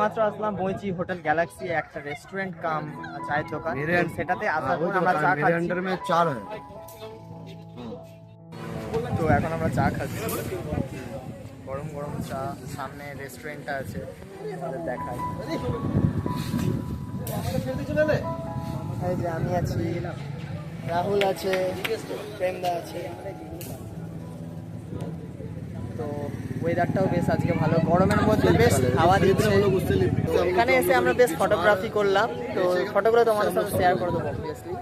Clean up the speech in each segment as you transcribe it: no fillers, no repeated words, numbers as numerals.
মাত্র আসলাম Boinchi hotel Galaxy, একটা restaurant কাম চায়ের দোকান, সেটাতে আসার পর আমরা চা খাচ্ছি। তো এখন আমরা চা খাচ্ছি, গরম গরম চা, সামনে রেস্টুরেন্টটা আছে, আমাদের দেখায়। এই যে আমি আছি, রাহুল আছে, প্রেমদা আছে। তো ওয়েদারটাও বেশ আজকে ভালো, গরমের মধ্যে বেশ হাওয়া দিচ্ছে। তো এখানে এসে আমরা বেশ ফটোগ্রাফি করলাম, তো ফটোগুলো তোমাদের সাথে শেয়ার করে দেবো অবভিয়াসলি,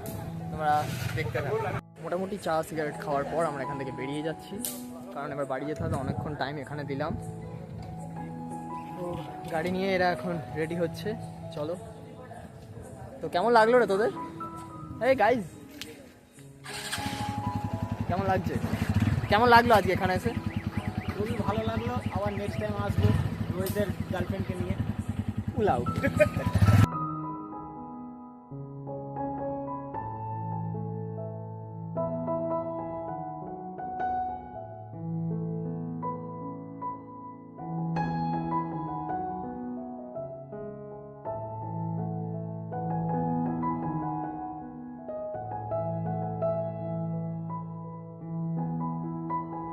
তোমরা দেখতে থাকো। মোটামুটি চা সিগারেট খাওয়ার পর আমরা এখান থেকে বেরিয়ে যাচ্ছি, কারণ এবার বাড়ি যেতে হবে, অনেকক্ষণ টাইম এখানে দিলাম। তো গাড়ি নিয়ে এরা এখন রেডি হচ্ছে, চলো। তো কেমন লাগলো রে তোদের? এই গাইজ, কেমন লাগছে, কেমন লাগলো আজকে এখানে এসে? খুবই ভালো লাগলো, আবার নেক্সট টাইম আসবো রোহিতের গার্লফ্রেন্ডকে নিয়ে। উলাও।